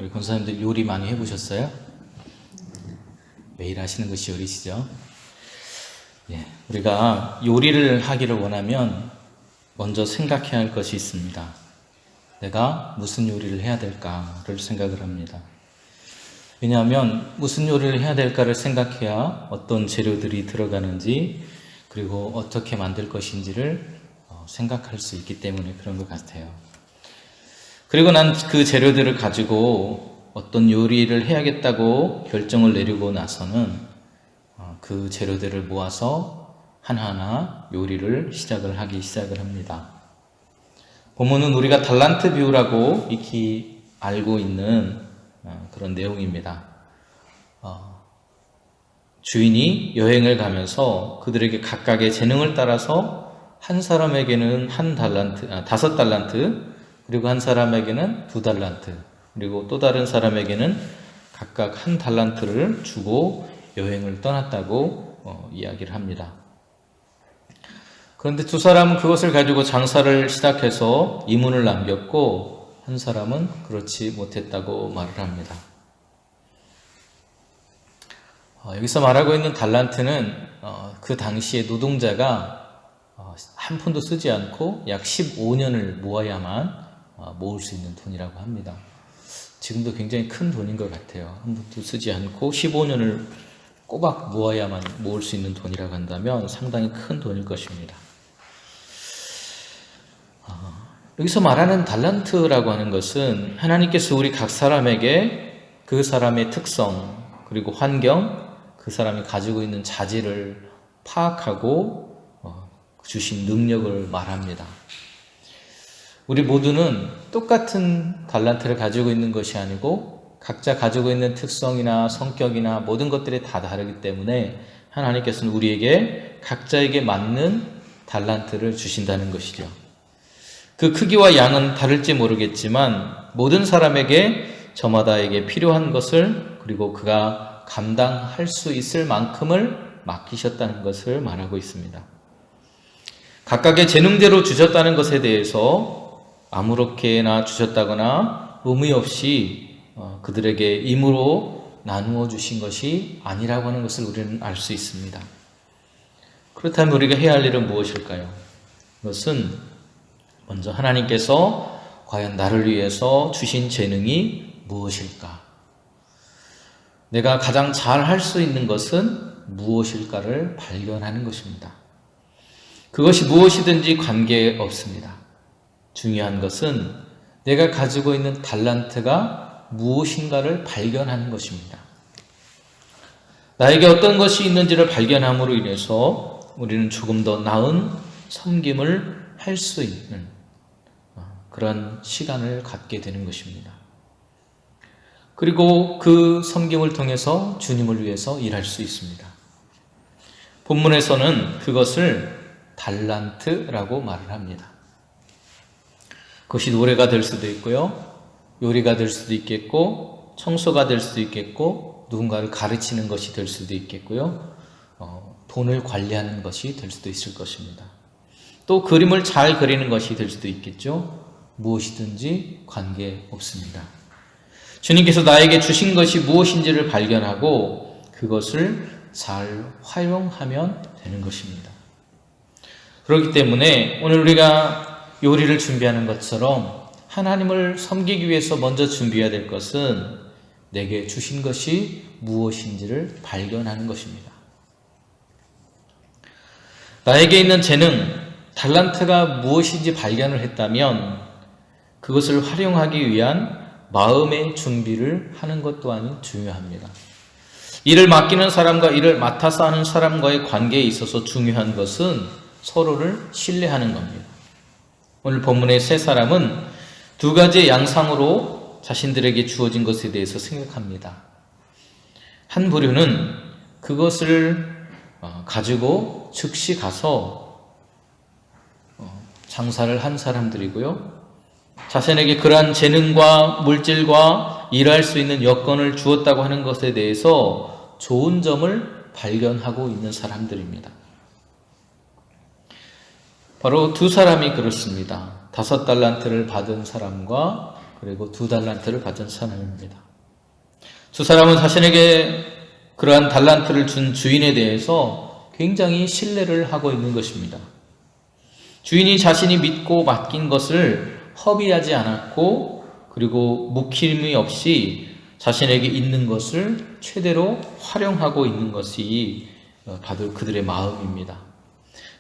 우리 권사님들 요리 많이 해보셨어요? 매일 하시는 것이 요리시죠? 예, 우리가 요리를 하기를 원하면 먼저 생각해야 할 것이 있습니다. 내가 무슨 요리를 해야 될까를 생각을 합니다. 왜냐하면 무슨 요리를 해야 될까를 생각해야 어떤 재료들이 들어가는지 그리고 어떻게 만들 것인지를 생각할 수 있기 때문에 그런 것 같아요. 그리고 난 그 재료들을 가지고 어떤 요리를 해야겠다고 결정을 내리고 나서는 그 재료들을 모아서 하나하나 요리를 시작을 합니다. 본문은 우리가 달란트 비유라고 익히 알고 있는 그런 내용입니다. 주인이 여행을 가면서 그들에게 각각의 재능을 따라서 한 사람에게는 5달란트, 그리고 한 사람에게는 2달란트, 그리고 또 다른 사람에게는 각각 1달란트를 주고 여행을 떠났다고 이야기를 합니다. 그런데 두 사람은 그것을 가지고 장사를 시작해서 이문을 남겼고 한 사람은 그렇지 못했다고 말을 합니다. 여기서 말하고 있는 달란트는 그 당시에 노동자가 한 푼도 쓰지 않고 약 15년을 모아야만 모을 수 있는 돈이라고 합니다. 지금도 굉장히 큰 돈인 것 같아요. 한 푼도 쓰지 않고 15년을 꼬박 모아야만 모을 수 있는 돈이라고 한다면 상당히 큰 돈일 것입니다. 여기서 말하는 달란트라고 하는 것은 하나님께서 우리 각 사람에게 그 사람의 특성 그리고 환경, 그 사람이 가지고 있는 자질을 파악하고 주신 능력을 말합니다. 우리 모두는 똑같은 달란트를 가지고 있는 것이 아니고 각자 가지고 있는 특성이나 성격이나 모든 것들이 다 다르기 때문에 하나님께서는 우리에게 각자에게 맞는 달란트를 주신다는 것이죠. 그 크기와 양은 다를지 모르겠지만 모든 사람에게 저마다에게 필요한 것을 그리고 그가 감당할 수 있을 만큼을 맡기셨다는 것을 말하고 있습니다. 각각의 재능대로 주셨다는 것에 대해서 아무렇게나 주셨다거나 의미 없이 그들에게 임으로 나누어 주신 것이 아니라고 하는 것을 우리는 알 수 있습니다. 그렇다면 우리가 해야 할 일은 무엇일까요? 그것은 먼저 하나님께서 과연 나를 위해서 주신 재능이 무엇일까? 내가 가장 잘 할 수 있는 것은 무엇일까를 발견하는 것입니다. 그것이 무엇이든지 관계없습니다. 중요한 것은 내가 가지고 있는 달란트가 무엇인가를 발견하는 것입니다. 나에게 어떤 것이 있는지를 발견함으로 인해서 우리는 조금 더 나은 섬김을 할 수 있는 그런 시간을 갖게 되는 것입니다. 그리고 그 섬김을 통해서 주님을 위해서 일할 수 있습니다. 본문에서는 그것을 달란트라고 말을 합니다. 그것이 노래가 될 수도 있고요, 요리가 될 수도 있겠고, 청소가 될 수도 있겠고, 누군가를 가르치는 것이 될 수도 있겠고요, 돈을 관리하는 것이 될 수도 있을 것입니다. 또 그림을 잘 그리는 것이 될 수도 있겠죠. 무엇이든지 관계없습니다. 주님께서 나에게 주신 것이 무엇인지를 발견하고 그것을 잘 활용하면 되는 것입니다. 그렇기 때문에 오늘 우리가 요리를 준비하는 것처럼 하나님을 섬기기 위해서 먼저 준비해야 될 것은 내게 주신 것이 무엇인지를 발견하는 것입니다. 나에게 있는 재능, 달란트가 무엇인지 발견을 했다면 그것을 활용하기 위한 마음의 준비를 하는 것 또한 중요합니다. 일을 맡기는 사람과 일을 맡아서 하는 사람과의 관계에 있어서 중요한 것은 서로를 신뢰하는 겁니다. 오늘 본문의 세 사람은 두 가지의 양상으로 자신들에게 주어진 것에 대해서 생각합니다. 한 부류는 그것을 가지고 즉시 가서 장사를 한 사람들이고요, 자신에게 그러한 재능과 물질과 일할 수 있는 여건을 주었다고 하는 것에 대해서 좋은 점을 발견하고 있는 사람들입니다. 바로 두 사람이 그렇습니다. 5달란트를 받은 사람과 그리고 2달란트를 받은 사람입니다. 두 사람은 자신에게 그러한 달란트를 준 주인에 대해서 굉장히 신뢰를 하고 있는 것입니다. 주인이 자신이 믿고 맡긴 것을 허비하지 않았고, 그리고 묵힘이 없이 자신에게 있는 것을 최대로 활용하고 있는 것이 바로 그들의 마음입니다.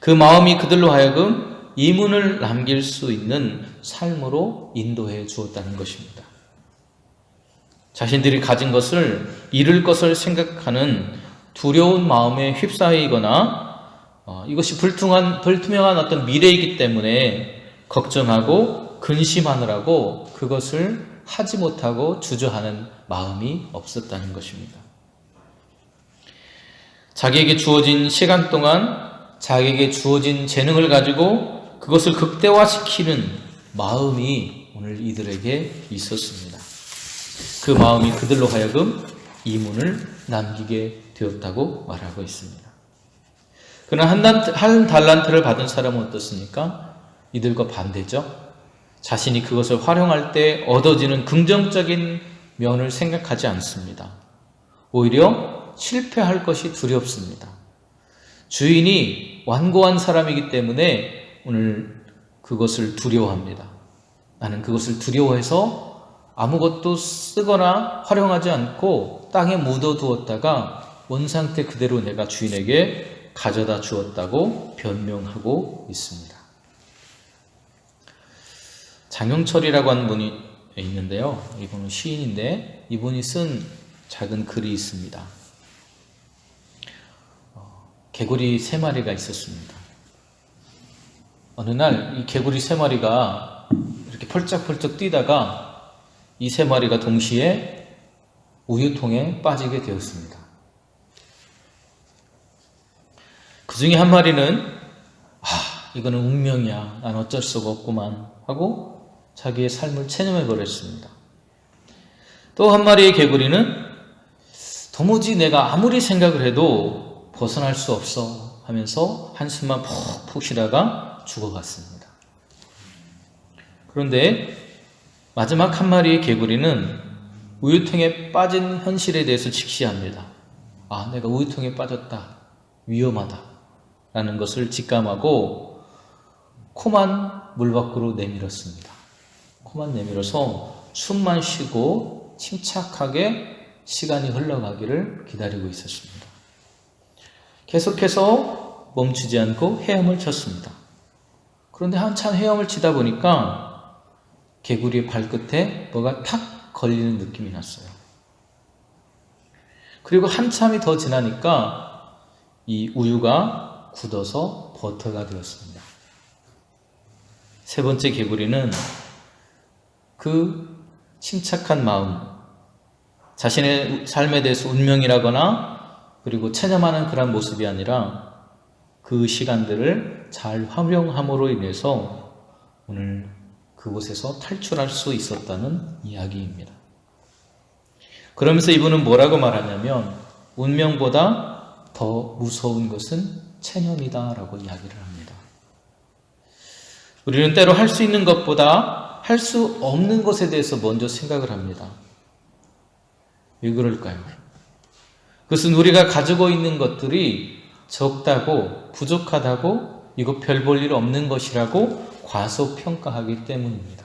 그 마음이 그들로 하여금 이문을 남길 수 있는 삶으로 인도해 주었다는 것입니다. 자신들이 가진 것을 잃을 것을 생각하는 두려운 마음에 휩싸이거나 이것이 불투명한 어떤 미래이기 때문에 걱정하고 근심하느라고 그것을 하지 못하고 주저하는 마음이 없었다는 것입니다. 자기에게 주어진 시간 동안 자기에게 주어진 재능을 가지고 그것을 극대화시키는 마음이 오늘 이들에게 있었습니다. 그 마음이 그들로 하여금 이문을 남기게 되었다고 말하고 있습니다. 그러나 한 달란트를 받은 사람은 어떻습니까? 이들과 반대죠. 자신이 그것을 활용할 때 얻어지는 긍정적인 면을 생각하지 않습니다. 오히려 실패할 것이 두렵습니다. 주인이 완고한 사람이기 때문에 오늘 그것을 두려워합니다. 나는 그것을 두려워해서 아무것도 쓰거나 활용하지 않고 땅에 묻어두었다가 원상태 그대로 내가 주인에게 가져다 주었다고 변명하고 있습니다. 장영철이라고 하는 분이 있는데요. 이분은 시인인데 이분이 쓴 작은 글이 있습니다. 개구리 3마리가 있었습니다. 어느 날 이 개구리 3마리가 이렇게 펄쩍펄쩍 뛰다가 이 3마리가 동시에 우유통에 빠지게 되었습니다. 그 중에 한 마리는 이거는 운명이야. 난 어쩔 수가 없구만 하고 자기의 삶을 체념해 버렸습니다. 또 한 마리의 개구리는 도무지 내가 아무리 생각을 해도 벗어날 수 없어 하면서 한숨만 푹푹 쉬다가 죽어갔습니다. 그런데 마지막 한 마리의 개구리는 우유통에 빠진 현실에 대해서 직시합니다. 내가 우유통에 빠졌다. 위험하다. 라는 것을 직감하고 코만 물 밖으로 내밀었습니다. 코만 내밀어서 숨만 쉬고 침착하게 시간이 흘러가기를 기다리고 있었습니다. 계속해서 멈추지 않고 헤엄을 쳤습니다. 그런데 한참 헤엄을 치다 보니까 개구리의 발끝에 뭐가 탁 걸리는 느낌이 났어요. 그리고 한참이 더 지나니까 이 우유가 굳어서 버터가 되었습니다. 3번째 개구리는 그 침착한 마음, 자신의 삶에 대해서 운명이라거나 그리고 체념하는 그런 모습이 아니라 그 시간들을 잘 활용함으로 인해서 오늘 그곳에서 탈출할 수 있었다는 이야기입니다. 그러면서 이분은 뭐라고 말하냐면 운명보다 더 무서운 것은 체념이다 라고 이야기를 합니다. 우리는 때로 할 수 있는 것보다 할 수 없는 것에 대해서 먼저 생각을 합니다. 왜 그럴까요? 그것은 우리가 가지고 있는 것들이 적다고 부족하다고 이거 별 볼 일 없는 것이라고 과소평가하기 때문입니다.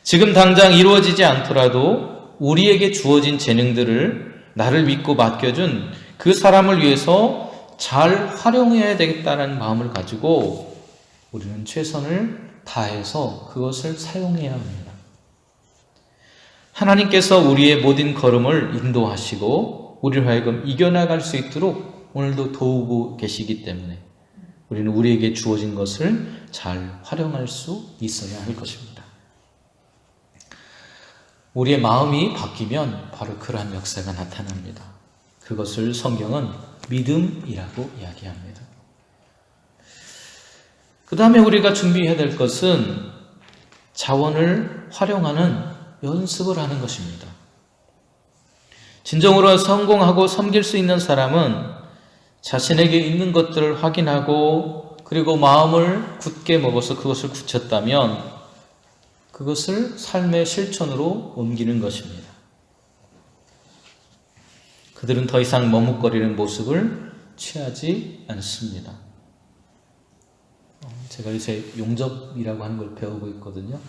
지금 당장 이루어지지 않더라도 우리에게 주어진 재능들을 나를 믿고 맡겨준 그 사람을 위해서 잘 활용해야 되겠다는 마음을 가지고 우리는 최선을 다해서 그것을 사용해야 합니다. 하나님께서 우리의 모든 걸음을 인도하시고 우리를 하여금 이겨나갈 수 있도록 오늘도 도우고 계시기 때문에 우리는 우리에게 주어진 것을 잘 활용할 수 있어야 할 것입니다. 우리의 마음이 바뀌면 바로 그러한 역사가 나타납니다. 그것을 성경은 믿음이라고 이야기합니다. 그 다음에 우리가 준비해야 될 것은 자원을 활용하는 연습을 하는 것입니다. 진정으로 성공하고 섬길 수 있는 사람은 자신에게 있는 것들을 확인하고 그리고 마음을 굳게 먹어서 그것을 굳혔다면 그것을 삶의 실천으로 옮기는 것입니다. 그들은 더 이상 머뭇거리는 모습을 취하지 않습니다. 제가 요새 용접이라고 하는 걸 배우고 있거든요.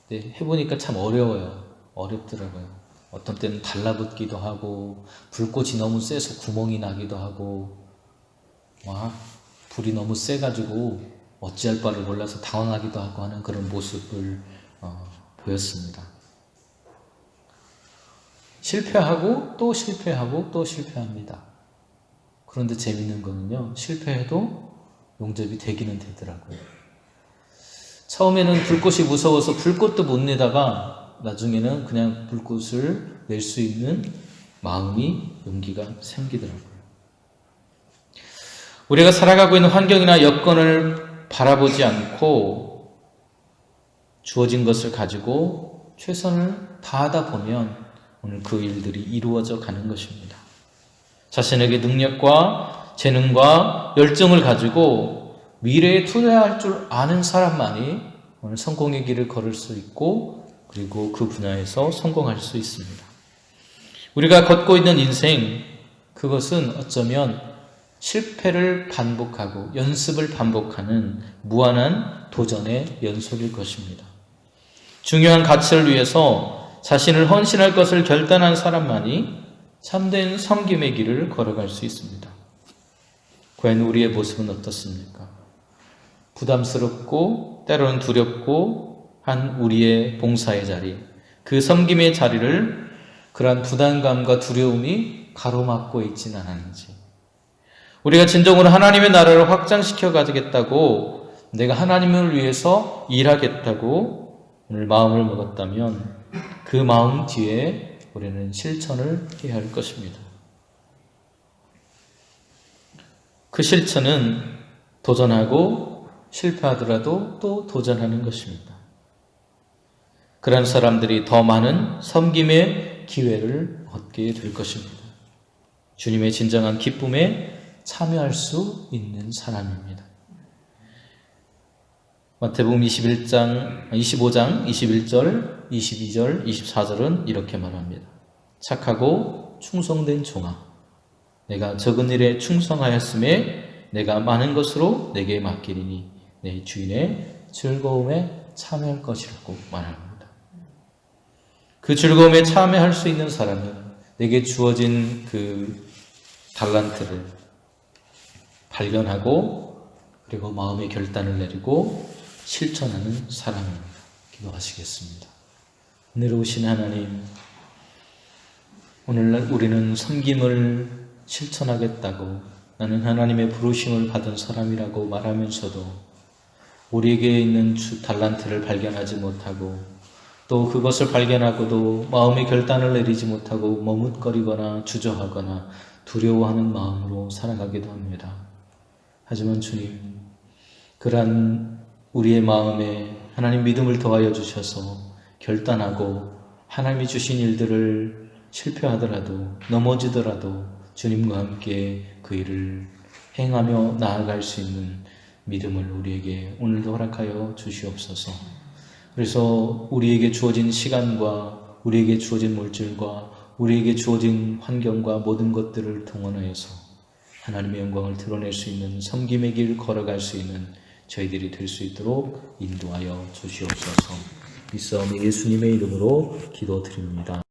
근데 해보니까 참 어렵더라고요. 어떤 때는 달라붙기도 하고 불꽃이 너무 세서 구멍이 나기도 하고 불이 너무 세가지고 어찌할 바를 몰라서 당황하기도 하고 하는 그런 모습을 보였습니다. 실패하고 또 실패하고 또 실패합니다. 그런데 재밌는 거는요, 실패해도 용접이 되기는 되더라고요. 처음에는 불꽃이 무서워서 불꽃도 못 내다가 나중에는 그냥 불꽃을 낼 수 있는 마음이, 용기가 생기더라고요. 우리가 살아가고 있는 환경이나 여건을 바라보지 않고 주어진 것을 가지고 최선을 다하다 보면 오늘 그 일들이 이루어져 가는 것입니다. 자신에게 능력과 재능과 열정을 가지고 미래에 투자할 줄 아는 사람만이 오늘 성공의 길을 걸을 수 있고 그리고 그 분야에서 성공할 수 있습니다. 우리가 걷고 있는 인생, 그것은 어쩌면 실패를 반복하고 연습을 반복하는 무한한 도전의 연속일 것입니다. 중요한 가치를 위해서 자신을 헌신할 것을 결단한 사람만이 참된 섬김의 길을 걸어갈 수 있습니다. 과연 우리의 모습은 어떻습니까? 부담스럽고 때로는 두렵고 한 우리의 봉사의 자리, 그 섬김의 자리를 그러한 부담감과 두려움이 가로막고 있지는 않은지, 우리가 진정으로 하나님의 나라를 확장시켜 가겠다고, 내가 하나님을 위해서 일하겠다고 오늘 마음을 먹었다면 그 마음 뒤에 우리는 실천을 해야 할 것입니다. 그 실천은 도전하고 실패하더라도 또 도전하는 것입니다. 그런 사람들이 더 많은 섬김의 기회를 얻게 될 것입니다. 주님의 진정한 기쁨에 참여할 수 있는 사람입니다. 마태복음 25장 21절, 22절, 24절은 이렇게 말합니다. 착하고 충성된 종아, 내가 적은 일에 충성하였음에 내가 많은 것으로 내게 맡기리니 내 주인의 즐거움에 참여할 것이라고 말합니다. 그 즐거움에 참여할 수 있는 사람은 내게 주어진 그 달란트를 발견하고 그리고 마음의 결단을 내리고 실천하는 사람입니다. 기도하시겠습니다. 은혜로우신 하나님, 오늘날 우리는 섬김을 실천하겠다고 나는 하나님의 부르심을 받은 사람이라고 말하면서도 우리에게 있는 달란트를 발견하지 못하고 또 그것을 발견하고도 마음의 결단을 내리지 못하고 머뭇거리거나 주저하거나 두려워하는 마음으로 살아가기도 합니다. 하지만 주님, 그러한 우리의 마음에 하나님 믿음을 더하여 주셔서 결단하고 하나님이 주신 일들을 실패하더라도 넘어지더라도 주님과 함께 그 일을 행하며 나아갈 수 있는 믿음을 우리에게 오늘도 허락하여 주시옵소서. 그래서 우리에게 주어진 시간과 우리에게 주어진 물질과 우리에게 주어진 환경과 모든 것들을 동원하여서 하나님의 영광을 드러낼 수 있는 섬김의 길 걸어갈 수 있는 저희들이 될 수 있도록 인도하여 주시옵소서. 이 싸움이 예수님의 이름으로 기도드립니다.